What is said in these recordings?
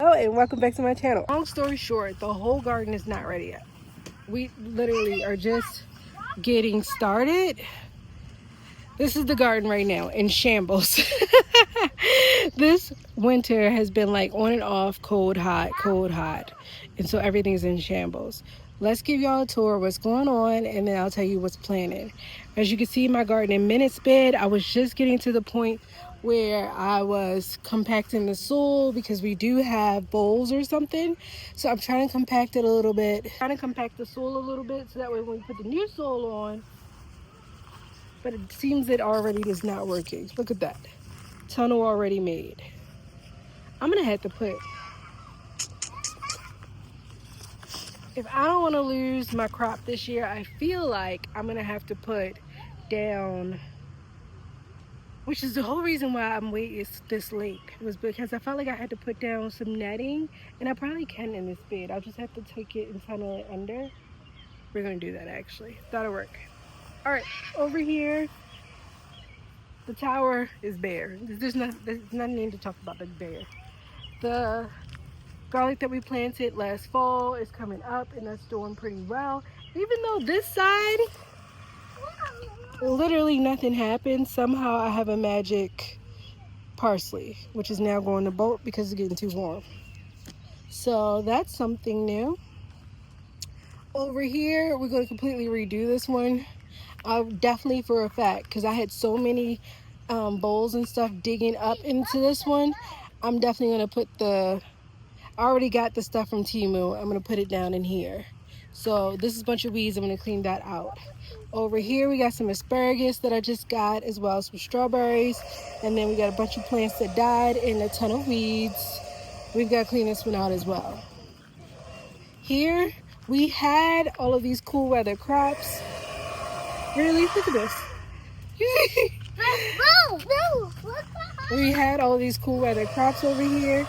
Oh, and welcome back to my channel. Long story short, the whole garden is not ready yet. We literally are just getting started. This is the garden right now in shambles. This winter has been like on and off, cold, hot, cold, hot. And so everything's in shambles. Let's give y'all a tour of what's going on, and then I'll tell you what's planted. As you can see, my garden in minutes bed, I was just getting to the point where I was compacting the soil because we do have bowls or something. So I'm trying to compact it a little bit. Trying to compact the soil a little bit so that way when we put the new soil on, but it seems it already is not working. Look at that. Tunnel already made. I'm gonna have to put, if I don't want to lose my crop this year, I feel like I'm gonna have to put down, which is the whole reason why I'm waiting this late, was because I felt like I had to put down some netting, and I probably can in this bed. I'll just have to take it and tunnel it under. We're gonna do that actually. That'll work. All right, over here, the tower is bare. There's nothing to talk about. That's bare. The garlic that we planted last fall is coming up, and that's doing pretty well. Even though this side, literally nothing happened. Somehow I have a magic parsley, which is now going to bolt because it's getting too warm. So that's something new. Over here, we're going to completely redo this one. Definitely for a fact, because I had so many bowls and stuff digging up into this one. I'm definitely going to put I already got the stuff from Temu. I'm going to put it down in here. So this is a bunch of weeds. I'm going to clean that out. Over here we got some asparagus that I just got, as well as some strawberries. And then we got a bunch of plants that died and a ton of weeds. We've got to clean this one out as well. Here we had all of these cool weather crops. Really? Look at this. We had all these cool weather crops over here,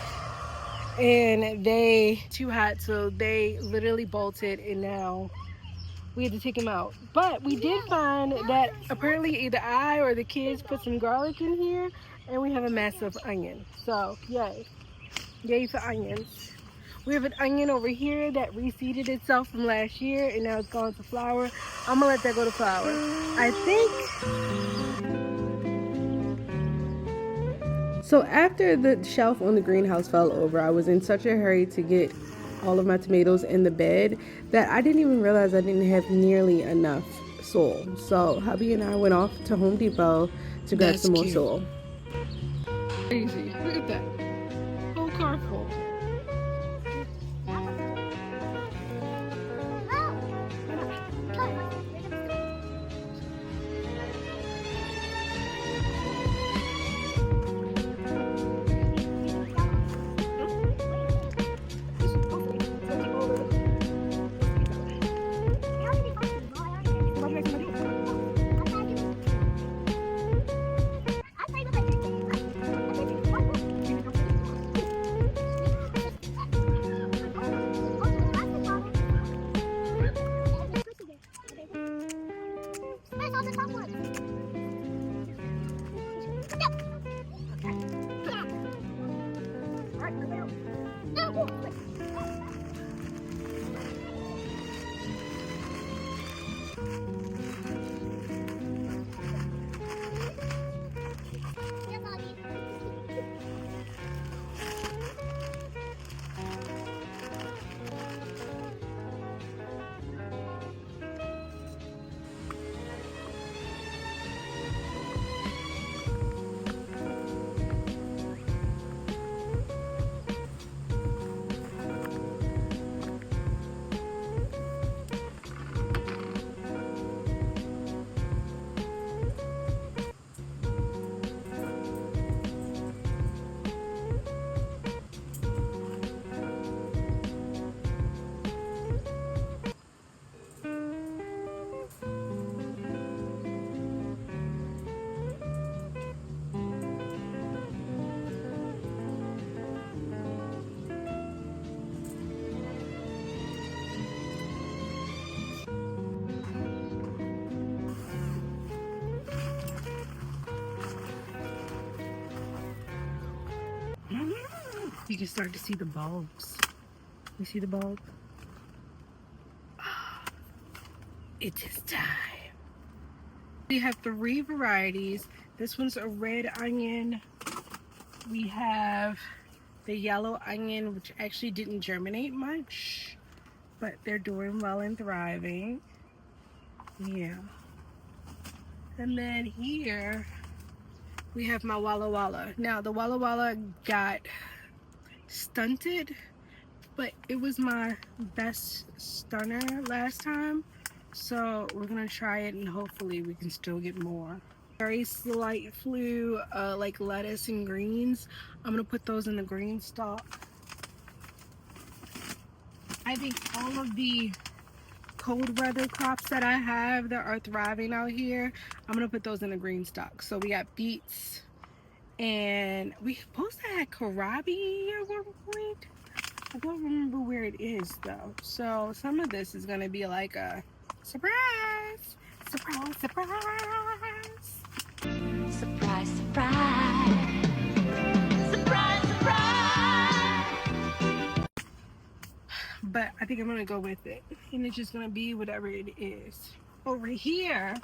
and they too hot, so they literally bolted, and now we had to take them out. But we did find that apparently either I or the kids put some garlic in here, and we have a massive onion. So yay. Yay for onions. We have an onion over here that reseeded itself from last year, and now it's gone to flower. I'm gonna let that go to flower. I think. So after the shelf on the greenhouse fell over, I was in such a hurry to get all of my tomatoes in the bed that I didn't even realize I didn't have nearly enough soil. So hubby and I went off to Home Depot to grab some more soil. Crazy. Look at that. Whole car full. You can start to see the bulbs. You see the bulb? It is time. We have 3 varieties. This one's a red onion. We have the yellow onion, which actually didn't germinate much, but they're doing well and thriving. Yeah. And then here we have my Walla Walla. Now the Walla Walla got stunted, but it was my best stunner last time. So we're gonna try it and hopefully we can still get more. Very slight flu, like lettuce and greens. I'm gonna put those in the green stock. I think all of the cold weather crops that I have that are thriving out here, I'm gonna put those in the green stock. So we got beets, and we supposed to have kohlrabi at one point. I don't remember where it is though. So some of this is gonna be like a surprise, surprise, surprise. Surprise, surprise. Surprise, surprise. But I think I'm gonna go with it. And it's just gonna be whatever it is. Over here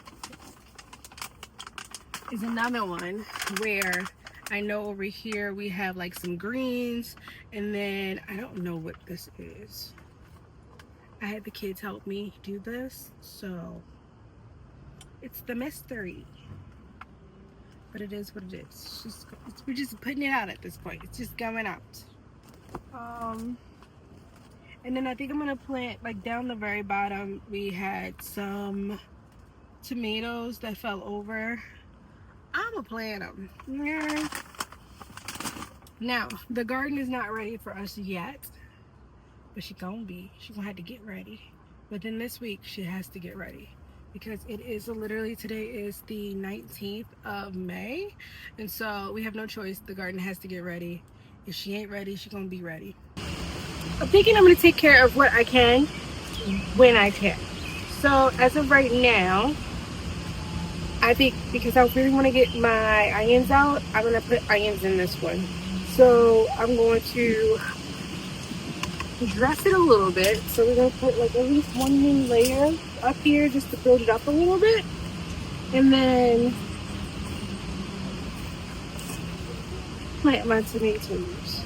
is another one where I know over here we have like some greens, and then I don't know what this is. I had the kids help me do this, so it's the mystery. But it is what it is. We're just putting it out at this point. It's just going out. And then I think I'm gonna plant, like down the very bottom, we had some tomatoes that fell over. I'm gonna plant them. Yeah. Now, the garden is not ready for us yet, but she gonna be. She gonna have to get ready. Within this week, she has to get ready, because it is literally, today is the 19th of May, and so we have no choice. The garden has to get ready. If she ain't ready, she gonna be ready. I'm thinking I'm gonna take care of what I can when I can. So as of right now, I think because I really want to get my onions out, I'm gonna put onions in this one. So I'm going to dress it a little bit. So we're gonna put like at least 1 new layer up here just to build it up a little bit, and then plant my tomatoes.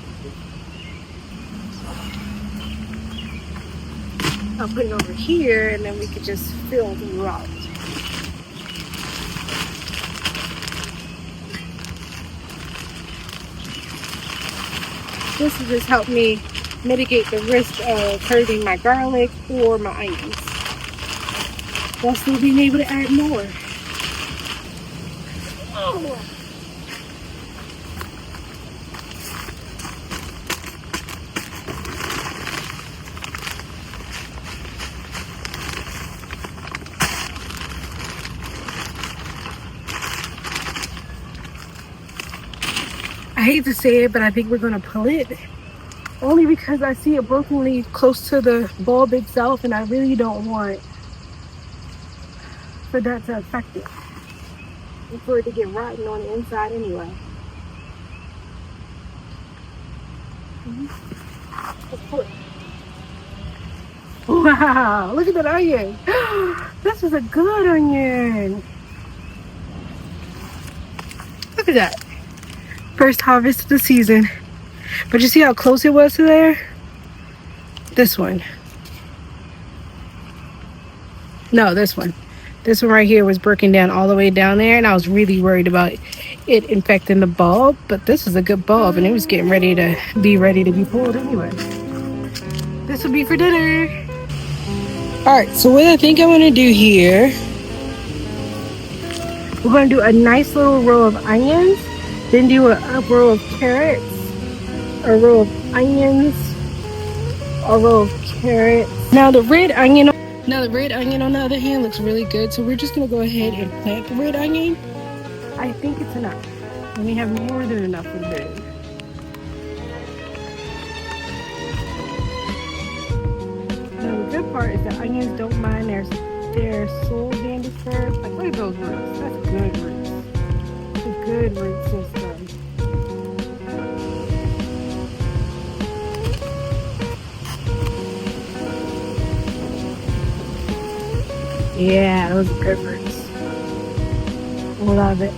I'll put it over here, and then we could just fill them out. This will just help me mitigate the risk of hurting my garlic or my onions, while still being able to add more. Oh. I hate to say it, but I think we're gonna pull it, only because I see a broken leaf close to the bulb itself, and I really don't want for that to affect it and for it to get rotten on the inside anyway. Let's pull it. Wow, look at that onion. This is a good onion. Look at that. First harvest of the season. But you see how close it was to there? This one. No, this one. This one right here was breaking down all the way down there, and I was really worried about it infecting the bulb. But this is a good bulb, and it was getting ready to be pulled anyway. This will be for dinner. Alright, so what I think I'm going to do here, we're going to do a nice little row of onions, then do a row of carrots, a row of onions, a row of carrots. Now the red onion on the other hand looks really good, so we're just gonna go ahead and plant the red onion. I think it's enough, and we have more than enough of it. Now the good part is that onions don't mind their soil being disturbed. Like, look at those roots. That's good roots. It's a good root system. Yeah, those peppers. Love it.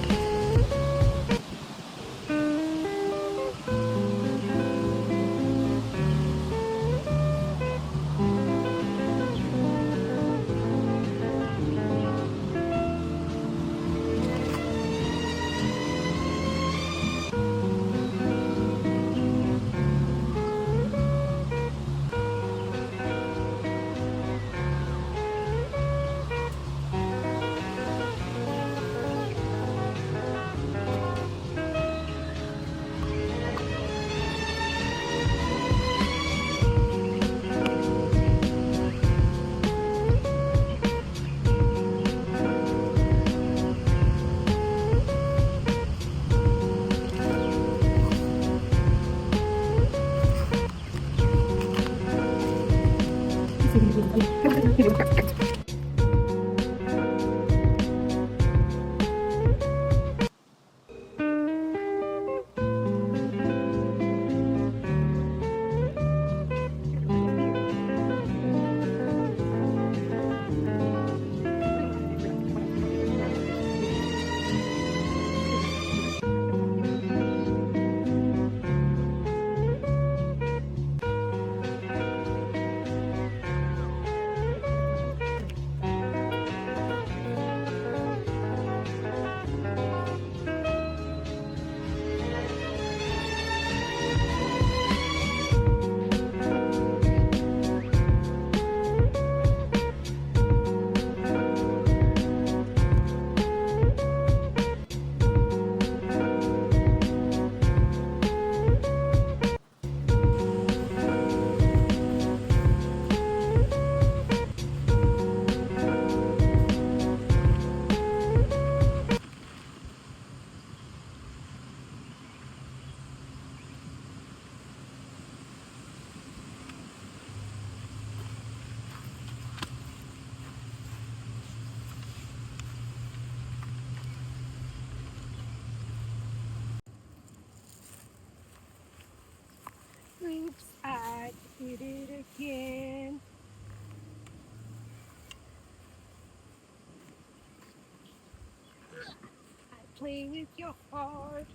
Oops, I did it again. I play with your heart.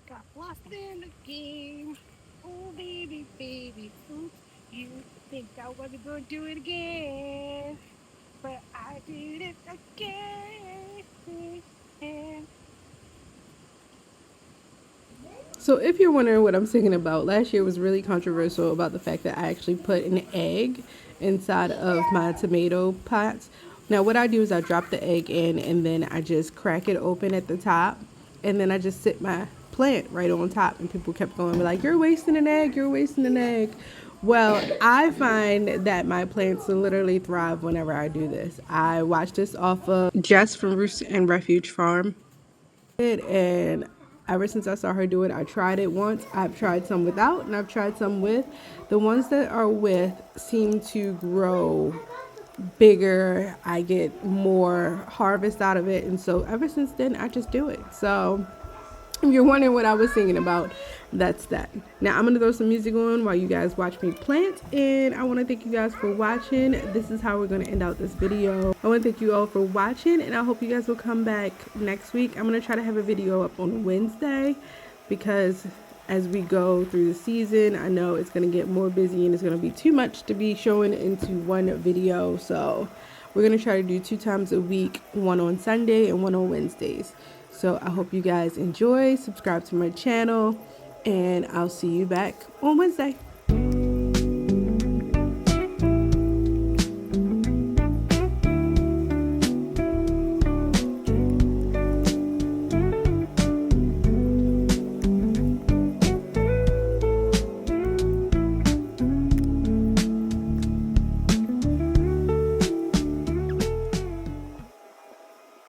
Got lost in the game. Oh, baby, baby. Oops, you think I wasn't going to do it again. But I did it again. So if you're wondering what I'm singing about, last year was really controversial about the fact that I actually put an egg inside of my tomato pots. Now what I do is I drop the egg in and then I just crack it open at the top and then I just sit my plant right on top, and people kept going like, you're wasting an egg, you're wasting an egg. Well, I find that my plants literally thrive whenever I do this. I watched this off of Jess from Roost and Refuge Farm, and ever since I saw her do it, I tried it once. I've tried some without and I've tried some with. The ones that are with seem to grow bigger. I get more harvest out of it, and so ever since then I just do it. So if you're wondering what I was singing about, that's that. Now I'm gonna throw some music on while you guys watch me plant, and I want to thank you guys for watching. This is how we're gonna end out this video. I want to thank you all for watching, and I hope you guys will come back next week. I'm gonna try to have a video up on Wednesday because as we go through the season, I know it's gonna get more busy and it's gonna be too much to be showing into one video. So we're gonna try to do 2 times a week, one on Sunday and one on Wednesdays. So I hope you guys enjoy, subscribe to my channel, and I'll see you back on Wednesday.